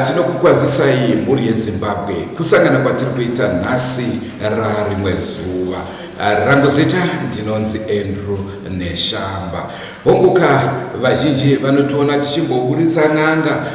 Tinokukwazisa iyi mhuri yeZimbabwe kusangana kwatiri kuita nhasi rarimwe zuva. Rangu zita ndinonzi Andrew Neshamba. Honguka vazhinji vanotiona tichimboburitsa n'anga,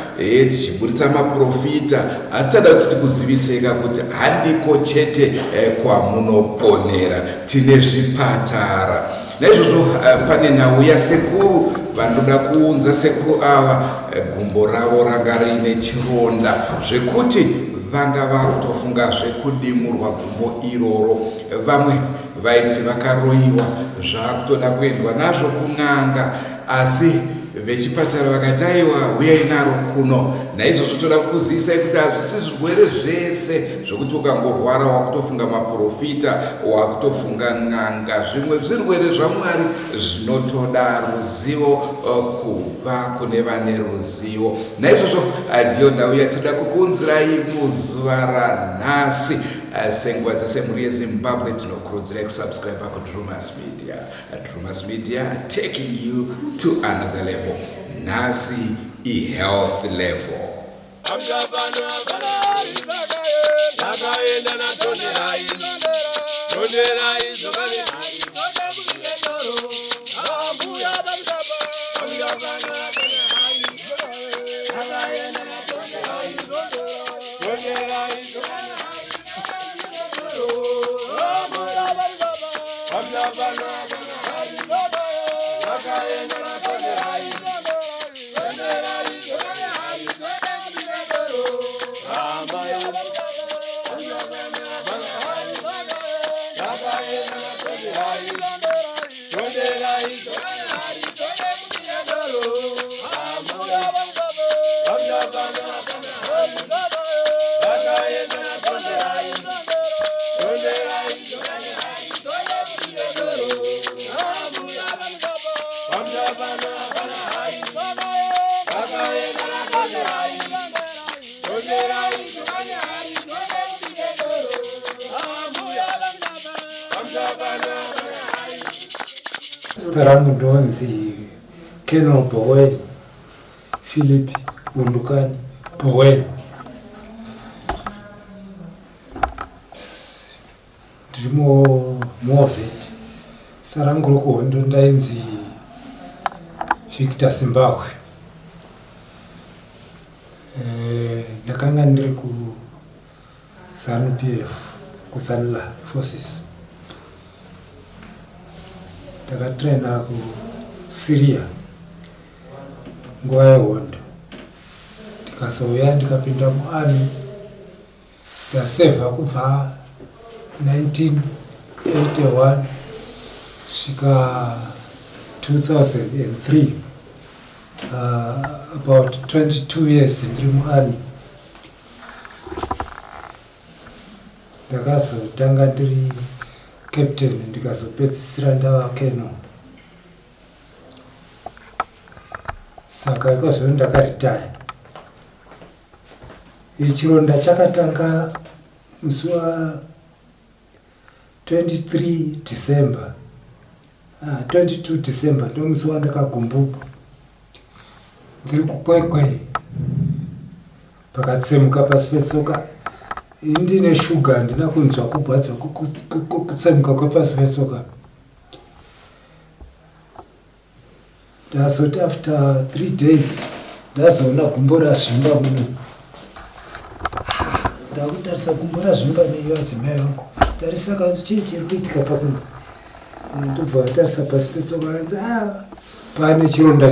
tichiburitsa maprofita, asi tada kuti tikuziviseka kuti handiko chete kwamunoponera, tine zvipatara. Naizvozvo pane nhau yasekuru vanoda kuunza sekuru ava gumbo ravo ranga riine chironda zvekuti vanga vakutofunga zvekudimurwa gumbo iroro. Vamwe vaiti vakaroiwa zvakutoda kuendwa nazvo kun'anga, asi vechipatara vakati aiwa uyai naro kuno. Naizvozvo toda kukuzivisa kuti hazvisi zvirwere zvese zvokuti ukangorwara wakutofunga maprofita, wakutofunga n'anga. Zvimwe zvirwere zvaMwari zvinotoda ruzivo kubva kune vane ruzivo. Naizvozvo ndiyo nhau yatinoda kukuunzirai muzuva ranhasi. Senguva dzese mhuri yeZimbabwe tinokurudzira kusubscribe kuDrewmas Media. Drewmas Media taking you to another level. Nhasi health level. Rangu ndonzi Keno Bowen Philip Undukani Bowen. Ndimo Movet. Sarangu rokuhondo ndainzi Victor Zimbabwe. Ndakanga ndiri ku ZANU-PF kuSanla Forces. Ndakatraina ku Syria nguva yehondo, ndikazouya ndikapinda muarmy ndasevha kubva 1981 svika 2003, about 22 years ndiri muarmy. Ndakazotanga ndiri captain ndikazopedzisira ndava Keno. Saka ikozvo ndakaritaya. Chironda chakatanga musi wa 23 December 22 December ndo musi wandakagumbuka ndiri kukwekwe pakatsemuka pasi petsoka. Ndine shuga ndina kunzwa kubvadza kutsemuka kwepasi petsoka. Ndazoti after 3 days ndazoona gumbo razvimba muno. ndakutarisa kumbora zvimba nevadzimai vangu tarisa kanzi chii chiri kuitika pakunga ndobva atarisa pasi petsoka kanzi pane chironda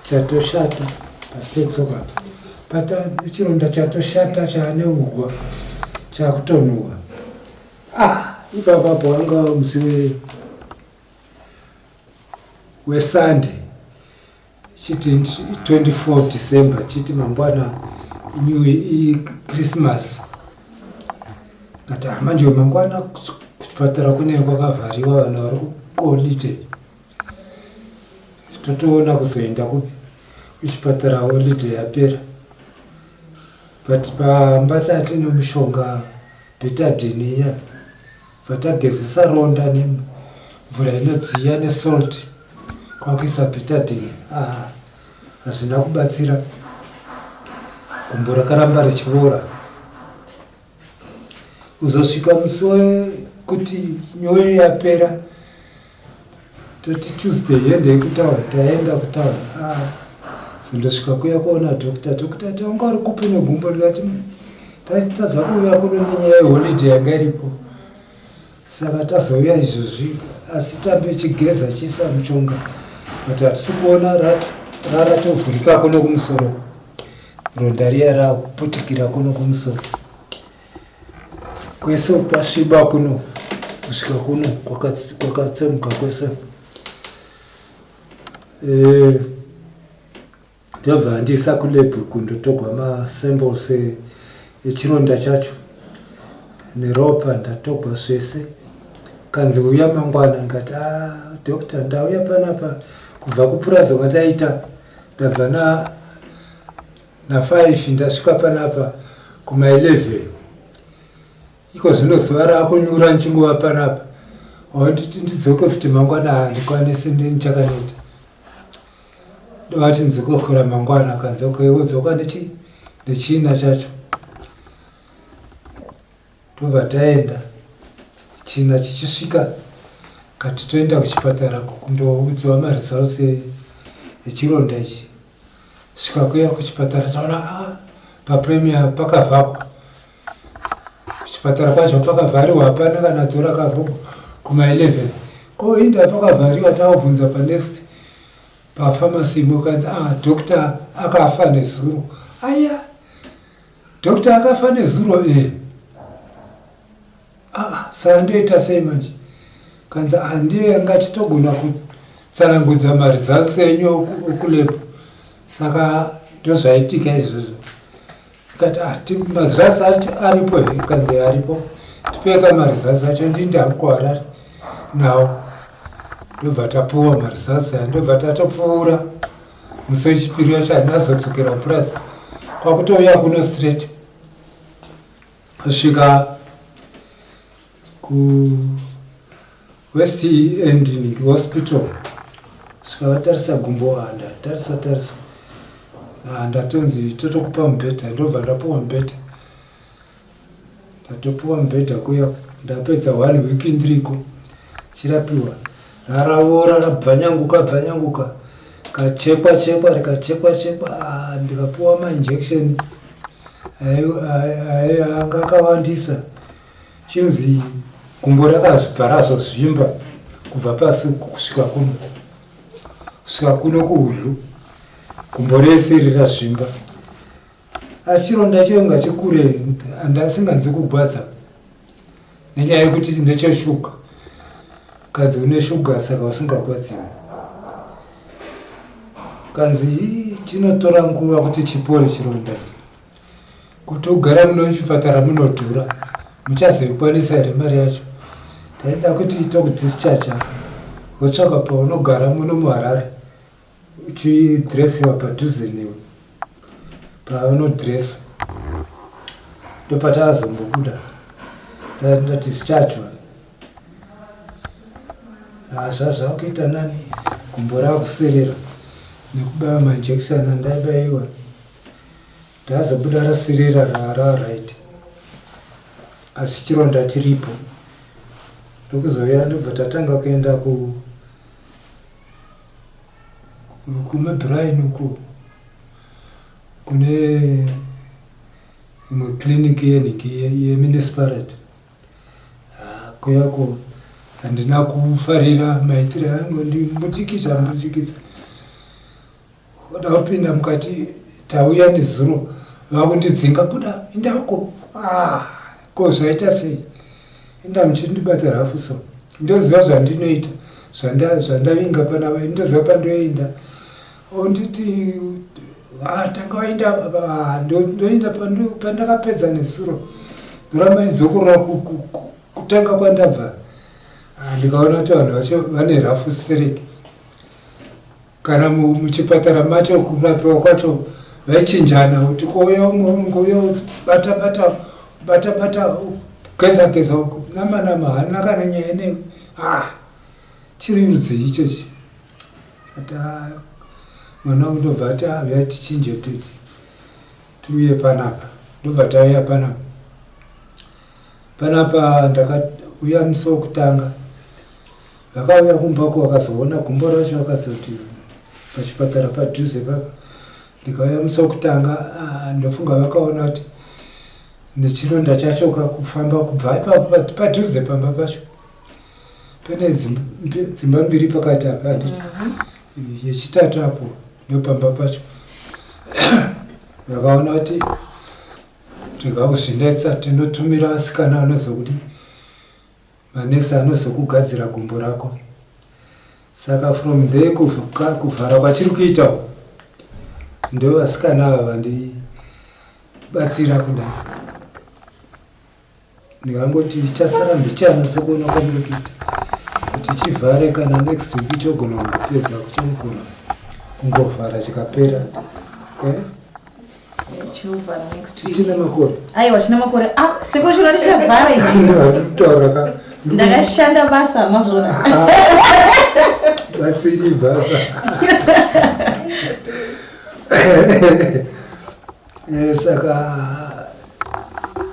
chatoshata pasi petsoka pata chironda chatoshata chaane ugwa chakutonhuhwa ipapapo anga musi weSunday chiti 24 December chiti mangwana Christmas kati manje mangwana kuchipatara kune kwakavhariwa vanhu vari kuholiday totoona kuzoenda kuchipatara holiday yapera but pamba tine mushonga betadine iya vatagezesa ronda nemvura inodziya nesalt kwakuisa betadine hazvina kubatsira gumbo rakaramba richiora uzosvika musi kuti nyoyo yapera toti Tuesday yendei kutauni taenda kutauni sindosvika kuya kuona dokta taunga uri kupi negumbo rikati tadza kuuya kuno nenyaya yeholiday yanga iripo saka tazouya izvozvi asi tambe chigeza chisa mushonga but hatisi kuona raratovhurika kuno kumusoro ronda riya raputikira kuno kumusoro kwese kwasviba kuno kusvika kuno kwakatsemuka kwese ndabva handisa kulebhu kundotogwa masamples echironda chacho neropa ndatogwa zvese kanzi uya mangwana ngati dokta ndauya panapa kubva kupurazo kwataita ndabva na 5 ndasvika panapa kuma 11 iko zvino zuva rakunyura nchinguva panapa nditi ndidzoke futi mangwana handikwanisi ndichakaneta ndovati nzokokora mangwana kanzi ukaiwodzoka nechina chacho tobva taenda china chichisvika kati toenda kuchipatara kundoudziwa maresults echironda ichi svika kuya kuchipatara taona papremier pakavhakwa kuchipatara kwacho pakavhariwa hapana kana dzora kavhukwa kuma 11 koinda pakavhariwa taubvunza panext pafamasi imwe kanzi dokta akafa nezuro dokta akafa nezuro saka ndoita sei manje kanzi ndiye ngatitogona kutsanangudza maresults enyu okulepo saka ndozvaitika izvozvo kati mazirasi aripo here kanzi aripo tipeka maresults acho ndindakuharare nawo ndobva tapuwa maresults aya ndobva tatopfuura musi wechipiri wacho handinazodzokera kupurasi kwakutouya kuno straight kusvika Westgate hospital svika vatarisa gumbo ndatarisa ndatonzi totokupa mubhedha ndobva ndapuwa mubhedha ndatopuwa mubhedha kuya ndapedza 1 week ndiriko chirapiwa raraora rabvanyanguka kachekwa rikachekwa ndikapuwa mainjection anga akawandisa chinzi gumbo rakazvibva razozvimba kubva pasi kusvika kuno kuhudlu gumbo rese rirazvimba asi chironda chionga chikure handasinganzi kugwadza nenyaya yekuti ndecheshuga kanzi une shuga saka usingagwadziwi kanzi chinotora nguva kuti chipore chironda ichi kuti ugara muno muchipatara munodhura muchazoikwanisa here mari yacho taida kuti tokudhischarge wotsvaka paunogara muno muharare uchidhiresiwa padhuze newe paunodhireswa ndopatakazombobuda ndadhischargwa zvazvakuita nani gumbo rakuserera nekubaya mainjection andaibayiwa ndazobuda raserera rararit asi chironda chiripo ndokuzouya ndobva tatanga kuenda kumebrain uko kune imwe clinic yemunicipality. Kuyako handina kufarira maitiro angu, ndimbutikidza oda kupinda mukati, tauya nezuro vakundidzinga buda indako. Ko zvaita sei? Enda muchindibata rafu so ndoziva zvandinoita, zvandavinga panapa, ndoziva pandoenda. Onditi tanga waenda, ndoenda pandakapedza nezuro, ndoramba idzokorora kutanga kwandabva. Ndikaona kuti vanhu vacho vane rafu stereki. Kana muchipatara macho kurapiwa kwacho vaichinjana kuti kouya umwe bata geza nama hana kana nyaya newe. Chiri rudzii ichochi. Mwana undobva ati havya tichinje tiuye panapa. Ndobva tauya panapa ndakauya musi wokutanga. Vakauya kumbako vakazoona gumbo racho, vakazoti pachipatara padhuze papa. Ndikauya musi wokutanga, ndofunga vakaona kuti nechironda chachoka kufamba kubva ipapo padhuze pamba pacho. Pane dzimba mbiri pakati apa, yechitatu apo ndopamba pacho. Vakaona kuti tikazvinetsa tinotumira vasikana vanozokudi manesi anozokugadzira gumbo rako. Saka from there kuvhara kwachiri kuita ndo vasikana ava vandibatsira kudai. Ndikangoti chasara mbichana sokuona kwamuri kuita kuti chivhare kana next week chogona kupedza kuchogona kungovhara chikapera. Chiluvhara next week. Chine makore. Aiwa chine makore. Sekushura tichavhara ichi. Ndakataura ndakashanda basa mazvona. Batsiri basa. Saka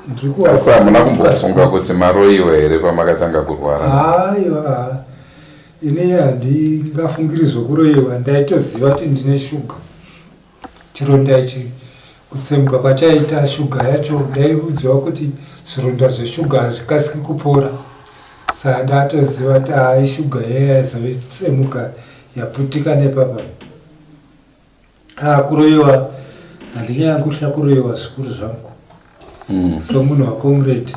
ndikuwasa muna kumbofunga kuti maroiwa here pamakatanga kurwara. Aiwa. Ine handingafungiri zvokuroiwa, ndaitoziva kuti ndine shuga. Chironda ichi kutsemuka kwachaita shuga yacho, ndaiudziwa kuti zvironda zveshuga hazvikasiki kupora. Saka ndatoziva kuti shuga yaizotsemuka yaputika nepapa. Kuroiwa handinyanguhla kuroiwa zvikuru zvangu. So munhu wakomuredi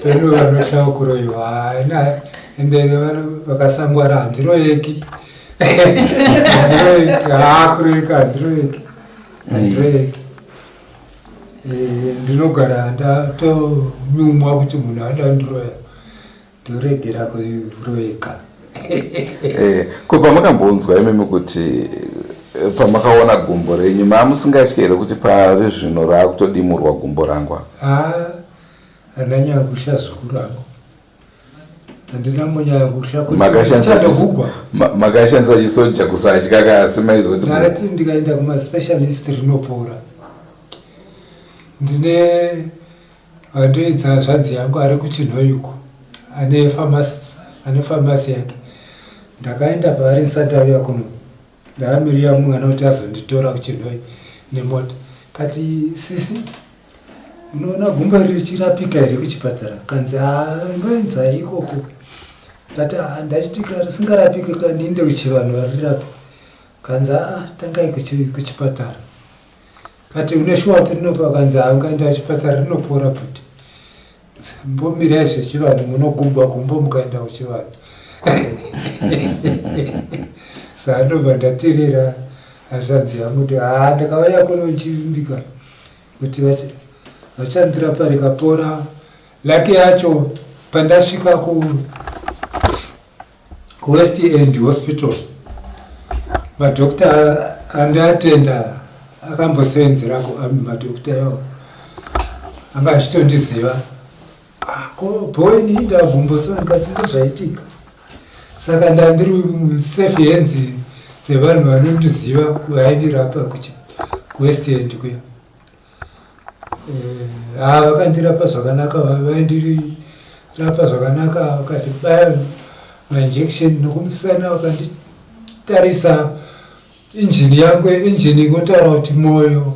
peno vanohla kuroiwa ende vakasangwara handiroyeki. Kuroyeka handiroyeki. Ndinogara ndatonyumwa kuti munhu adandiroya ndoregera kuroyeka. Ko pamakambonzwa imimi kuti pamakaona gumbo renyu mamusingatyi here kuti pari zvino raakutodimurwa gumbo rangu? Handanyanya kuhla zvikuru rangu, handina munyaya kuhla kuti makashandisa chisoja kusatya kasi maizoti ndati ndikaenda kumaspecialist rinopora. Ndine wandoedza zvanzi yangu ari kuchinhoyuko ane famasi yake. Ndakaenda paari ndisati auya kuno, ndakamirira mwana kuti azonditora kuchinhoyi nemota. Kati sisi, unoona gumbo riri chirapika here kuchipatara? Kanzi ngoenza ikoko. Kati ndachitika risingarapike kandiinde kuchivanhu varirapa. Kanzi tangai kuchipatara. Kati uneshuwa kuti rinopa? Kanzi ngaenda kuchipatara rinopora kuti. Mbomirai zvechivanhu munogumba gumbo mukaenda kuchivanhu. Saka ndobva ndateerera hazvanzi yangu kuti ndakauya kuno nchivimbika kuti vachandirapa rikapora. Laki yacho pandasvika kuWest End Hospital, madhokta andiatenda akambosevenzerako madhokta iwawo anga achitondiziva. Bhoweni ndagumbo ndikati ndozvaitika. Saka ndandiri safe hands dzevanhu vanondiziva vaindirapa kuWest End kuya. Vakandirapa zvakanaka, vaindirapa zvakanaka, vakandibaya mainjection nokumusana, vakanditarisa injini yangu, injini ingotaura kuti mwoyo,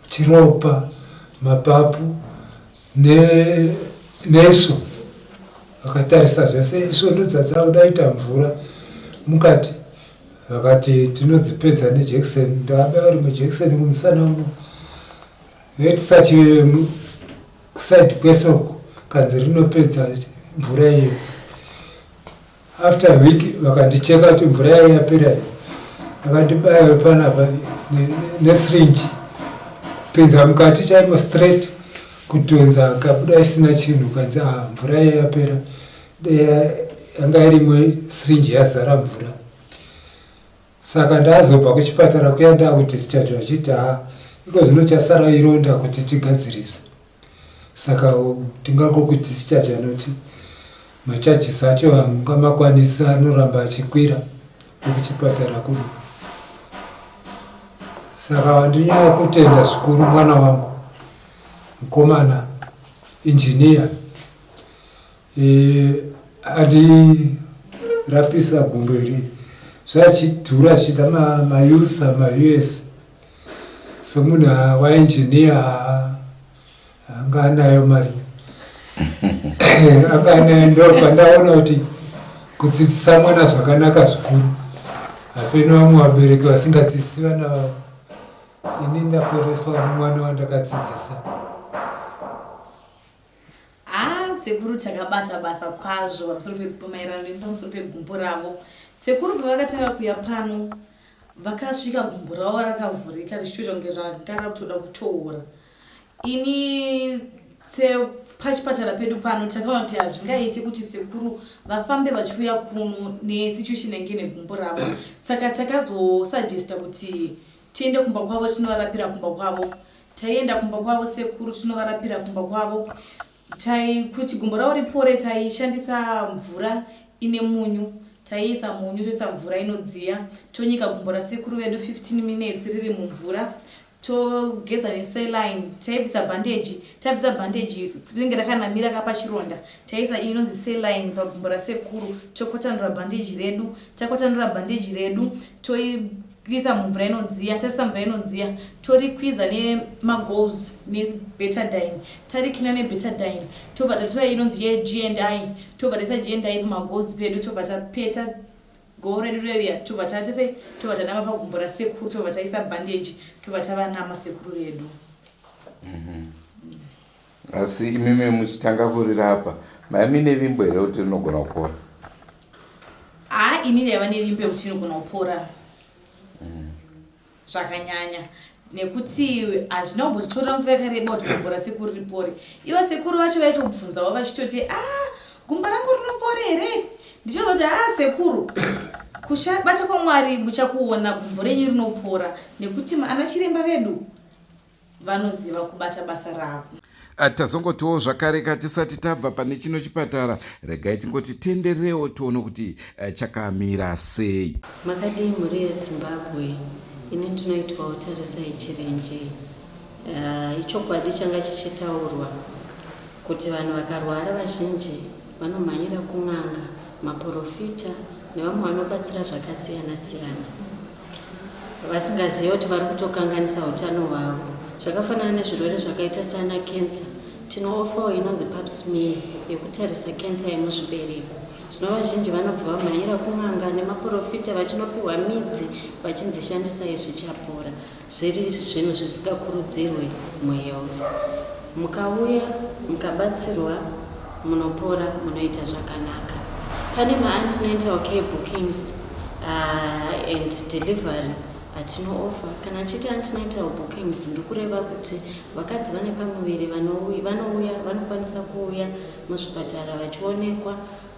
chiropa mapapu neso vakatarisa zvese isvondo dzadzaudaita mvura mukati vakati tinodzipedza nejekiseni. Ndakabaya rimwe jekiseni kumusana uno vetisachive kusaidi kwesoko kanzi rinopedza mvura iyo. After a week vakandicheka kuti mvura yayo yapera iyo, vakandibaya panapa nesirinji pinza mukati chaimo straight kutonza kabuda isina chinhu kanzi mvura yayo yapera. Yanga irimwe sirinji yazara mvura. Saka ndazobva kuchipatara kuya ndakudischarge vachiti iko zvino chasara ironda kuti tigadzirise. Saka tingangokudischarge noti machajisi acho hamungamakwanisa anoramba achikwira kuchipatara kuno. Saka wandinyaya yekutenda zvikuru mwana wangu mukomana injiniya andirapisa gumbo iri zvachidhura zvichida mayusa maUS. So munhu wainjiniya anga anayo mari anga anayo. Ndo pandaona kuti kudzidzisa mwana zvakanaka zvikuru. Hapena vamwe vabereki vasingadzidzisi vana vavo. Ini ndaporeswa nomwana wandakadzidzisa. Sekuru takabata basa kwazvo pamusoro pegumbo ravo. Sekuru pavakatanga kuya pano vakasvika gumbo ravo rakavhurika richitoita kunge rangara kutoda kutoora. Ini pachipatara pedu pano takaona kuti hazvingaiti kuti sekuru vafambe vachiuya kuno nesituation yange negumbo ravo. Saka takazosugesta kuti tiende kumba kwavo tinovarapira kumba kwavo. Taienda kumba kwavo sekuru tinovarapira kumba kwavo. Kuti gumbo ravo ripore taishandisa mvura ine munyu. Taiisa munyu toisa mvura inodziya tonyika gumbo rasekuru vedu 15 minutes riri mumvura. Togeza nesaline, taibvisa bhandeji rinenge rakanamira kapachironda. Taisa inonzi saline pagumbo rasekuru, tokwatanura bhandeji redu, toisa mumvura inodziya. Tarisa mvura inodziya, torikwiza nemagauze nebetadine. Tariklina nebetadine, tobva tatora inonzi yeG&I, tobva taisa G&I pamagauze pedu, tobva tapeta goo redu reria, tobva tanama pagumbo rasekuru, tobva taisa bhandeji, tobva tavanama sekuru redu. Asi imimi muchitanga kurirapa maimi nevimbo here kuti rinogona kupora? Ini ndaiva nevimbo yekuti rinogona kupora zvakanyanya, nekuti hazvina kumbotitorera mvuva yakareba kuti gumbo rasekuru ripore. Ivo sekuru vacho vaitobvunzawo vachitoti gumbo rangu rinopora here? Ndichozoti sekuru bata kwaMwari muchakuona gumbo renyu rinopora, nekuti ana chiremba vedu vanoziva kubata basa ravo. Tazongotiwo zvakare tisati tabva pane chino chipatara, regai tingoti tenderewo tione kuti chakamira sei. Makadii mhuri yeZimbabwe, ini ndinoitwawo Tarisai Chirenje. Ichokwadi changa chichitaurwa kuti vanhu vakarwara vazhinji vanomhanyira kun'anga, maprofita nevamwe vanobatsira zvakasiyana siyana, vasingazivi kuti vari kutokanganisa utano hwavo. Zvakafanana nezvirwere zvakaita sana kensa, tinooffawo inonzi pap smear yekutarisa kensa yemuzvibereko. Zvino vazhinji vanobva vamhanyira kun'anga nemaprofita vachinopiwa midzi vachindzishandisa zvichapora. Zviri zvinhu zvisingakurudzirwe muhealth. Mukauya mukabatsirwa munopora, munoita zvakanaka. Pane ma-antenatal care bookings and delivery atinooffer. Kana chiti antenatal bookings ndikureva kuti vakadzi vane pamuviri vanouya vanokwanisa kuuya muzvipatara vachionekwa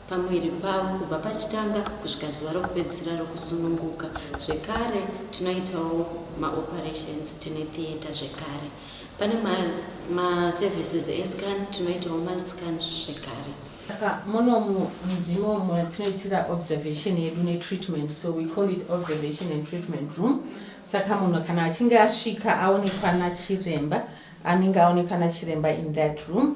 pamuviri pavo kubva pachitanga kusvika zuva rokupedzisira rokusununguka. Zvekare tinoitawo maoperations, tine theatre zvekare. Pane maservices escan, tinoitawo mascan zvekare. Munomu ndimo munatinoitira observation yedu netreatment, so we call it observation and treatment room. Saka munhu kana achinge asvika aonekwa nachiremba, anenge aonekwa nachiremba in that room,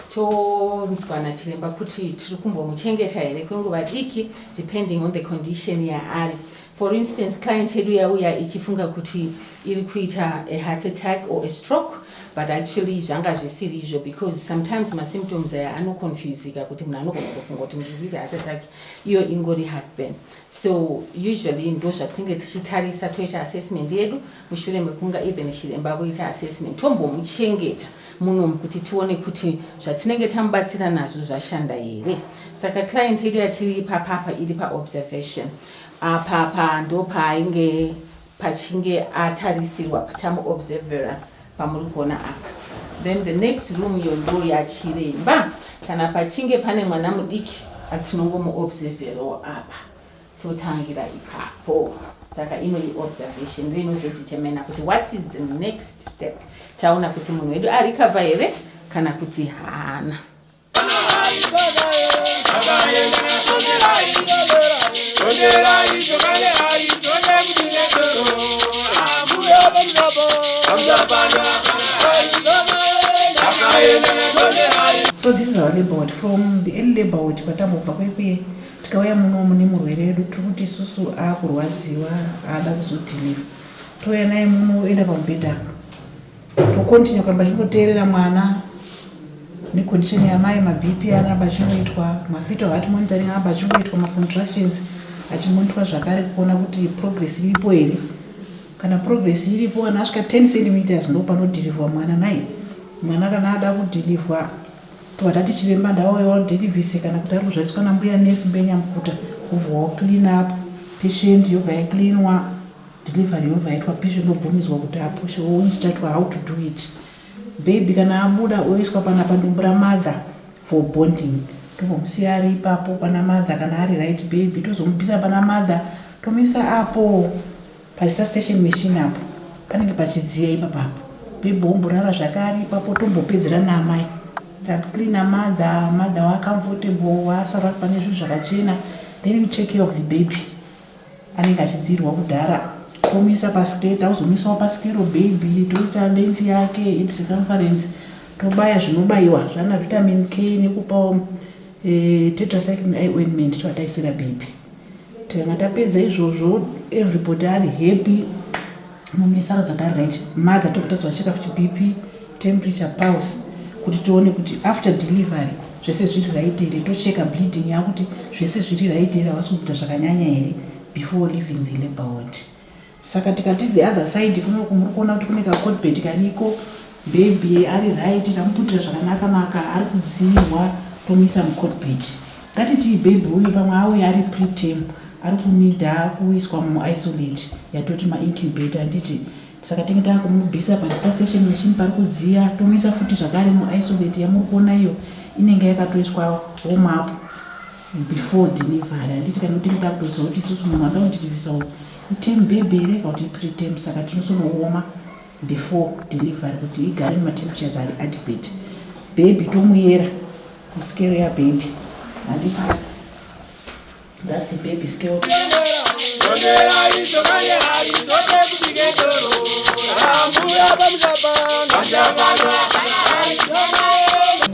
tonzwa nachiremba kuti tiri kumbomuchengeta here kwenguva diki depending on the condition yaari. For instance, client yedu yauya ichifunga kuti iri kuita a heart attack or a stroke, but actually zvanga zvisiri izvo, because sometimes symptoms aya anoconfusika kuti munhu anogona kufunga kuti ndiri kuita heart attack, iyo ingori heartburn. So usually ndo zvatinenge tichitarisa toita assessment yedu mushure mekunga even chiremba voita assessment, tombomuchengeta munhu kuti tione kuti zvatinenge tamubatsira nazvo zvashanda here. Saka client yedu yatiri papapa iri paobservation. Papa ndo painge pachinge atarisirwa tamuobservera pamuri kuona apa. Then the next room yondo yachiremba, kana pachinge pane mwana mudiki atinongomuobserverawo apa, totangira ipapo. Saka ino observation ndo inozotitemena kuti what is the next step. Taona kuti munhu wedu arikava here kana kuti haana. So this is our labor ward. From the early labor ward kwatamobva kwese tikauya muno mune murwere wedu tiri kuti isusu akurwadziwa ada kuzodhiliva, touya naye muno enda pamubhedha tokontinua kuramba chingoteerera mwana necondition yamai, mabp aramba achingoitwa, mafetal heart monitoring aramba achingoitwa, macontractions achimonitwa zvakare kuona kuti progress iripo here. Kana progress iripo kana asvika 10 cm ndo panodhilivhwa mwana naye. Mwana kana ada kudhilivhwa towatati chiremba ndauyawo dhelivhisi kana kuti ari kuzvatiswa nambuya nesi mbenyamukuta, kuvhwawo clean up, patient yobva yacleanwa, delivery yobva yaitwa, patient obvumidzwa kuti apushe, oinstatwa how to do it. Baby kana abuda oiswa panapa ndumbu ramadha for bonding, tomusiya ari ipapo pana madha. Kana ari right baby tozomubvisa pana madha tomisa apo parisa station machine apo panenge pachidziya ipapapo, baby omborara zvakare ipapo, tombopedzera namai clean madha wa comfortable wasara pane zvinhu zvakachena, then we take care of the baby anenge achidzirwa kudhara, tomisa paskate, auzomisawo paskero baby, toita length yake, head circumference, tobaya zvinobayiwa zvana vitamin K nekupawo tetracycline eye ointment towataisira baby. Kana tapedza izvozvo everybody ari happy, mumisara dzakari right, madha tobva check up BP, temperature, pulse, kuti tione kuti after delivery zvese zviri right here, tocheka bleeding yako kuti zvese zviri right here, havasi kuita zvakanyanya here before leaving the labor ward. Saka tikati the other side kuno kumurikuona kuti kune ka-cot bed kariko, baby ari right, tamuputira zvakanaka ari kudziirwa, tomisa mu-cot bed. Ngatiti baby uyu pamwe auya ari preterm ari kunida kuiswa mu-isolate yatoti ma-incubator nditi, saka tinge takumubvisa parisa station machine pari kudziya, tomisa futi zvakare mu-isolate yamuri kuona iyo inenge yakatoiswa warm up before delivery. Handiti kana kuti takutoziva kuti isusu munhu anda kundidivisa term baby here kana kuti preterm, saka tinosonooma before delivery kuti igare mumatemperatures ari adequate. Baby tomuyera kuscale ya baby, handiti that's the baby scale.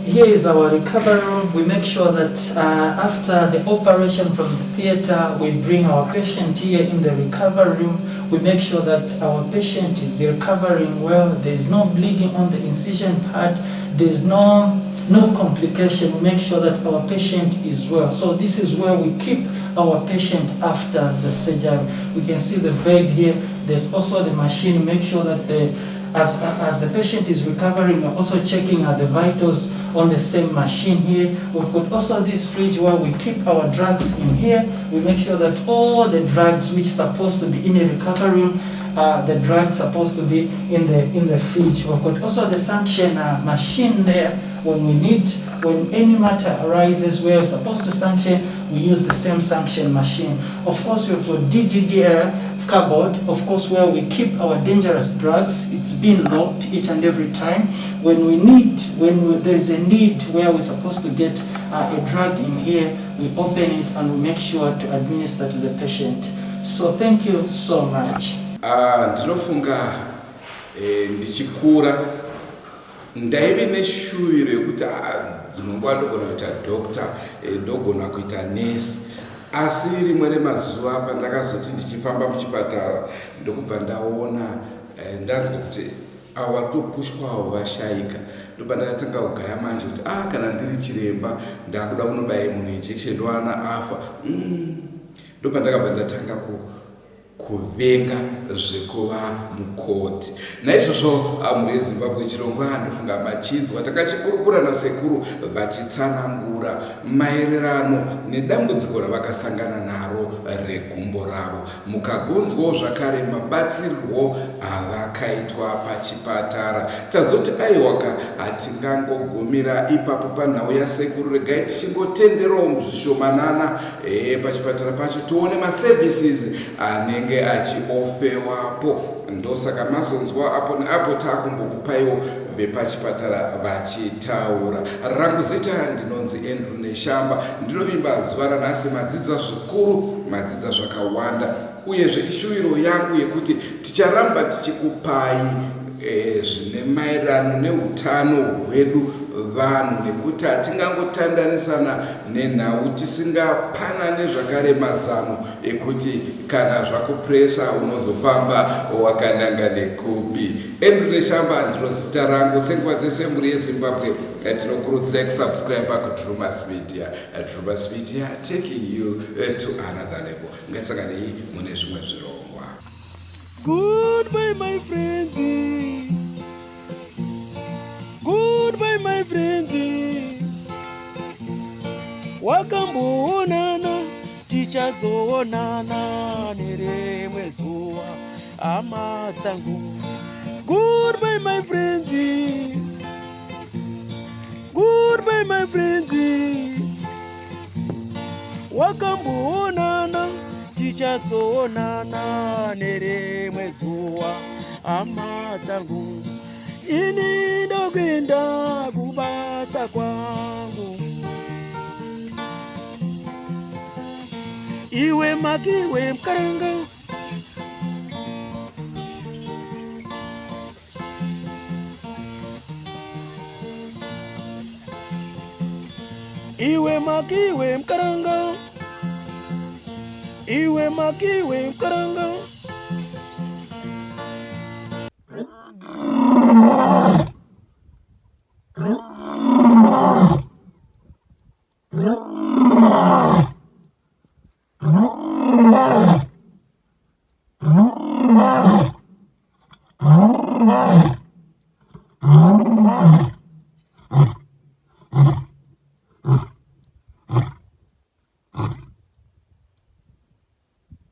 Here is our recovery room. We make sure that after the operation from the theater, we bring our patient here in the recovery room. We make sure that our patient is recovering well. There's no bleeding on the incision part. There's no complication. We make sure that our patient is well. So this is where we keep our patient after the surgery. We can see the bed here. There's also the machine. Make sure that as the patient is recovering, we're also checking the vitals on the same machine here. We've got also this fridge where we keep our drugs in here. We make sure that all the drugs which are supposed to be in a recovery room, the drugs supposed to be in the fridge. We've got also the sanction machine there. When any matter arises where we're supposed to sanction, we use the same sanction machine. Of course, we've got DGDR cupboard, of course, where we keep our dangerous drugs. It's been locked each and every time. When there's a need where we're supposed to get a drug in here, we open it and we make sure to administer to the patient. So thank you so much. Ndinofunga ndichikura ndaive neshuwiro yekuti dzimwe nguva ndogona kuita doctor, ndogona kuita nurse, asi rimwe remazuva pandakazoti ndichifamba muchipatara ndokubva ndaona ndanzwa kuti avo vatopushwawo vashayika. Ndopandakatanga kugaya manje kuti kana ndiri chiremba ndakuda kunobaye munhu injection ndowana afa. Ndopandakabva ndatanga kuvenga zvekuva mukoti. Naizvozvo mhuri yeZimbabwe chirongwa ndofunga machinzwa takachikurukura nasekuru vachitsanangura maererano nedambudziko ravakasangana naro regumbo ravo. Mukagonzwawo zvakare mabatsirirwo avakaitwa pachipatara. Tazoti aiwaka hatingangogumira ipapo panhau yasekuru. Regai tichingotenderawo zvishomanana pachipatara pacho tione maservices anenge achiofewapo. Ndosaka mazonzwa apo neapo takumbokupaiwo vepachipatara vachitaura. Rangu zita ndinonzi Andrew Neshamba. Ndinovimba zuva ranhasi madzidza zvikuru, madzidza zvakawanda, uyezve ishuviro yangu yekuti ticharamba tichikupai zvine maererano neutano hwedu vanhu, nekuti hatingangotandanisana nenhau tisingapanane zvakare mazano ekuti kana zvakupuresa unozofamba wakananga nekupi. Andrew Neshamba ndiro zita rangu. Senguva dzese mhuri yeZimbabwe tinokurudzirai kusubscribe kuDrewmas Media. Drewmas Media taking you to another level. Ngatisanganei mune zvimwe zvirongwa. Goodbye my friends. Goodbye my friends. Wakamboonana tichazoonana nerimwe zuva hama dzangu. Goodbye my friends. Goodbye my friends. Wakamboonana tichazoonana nerimwe zuva hama dzangu. Ini ndokwenda kubasa kwangu. Iwe makiwe mkaranga. Iwe makiwe mkaranga. Iwe makiwe mkaranga. No.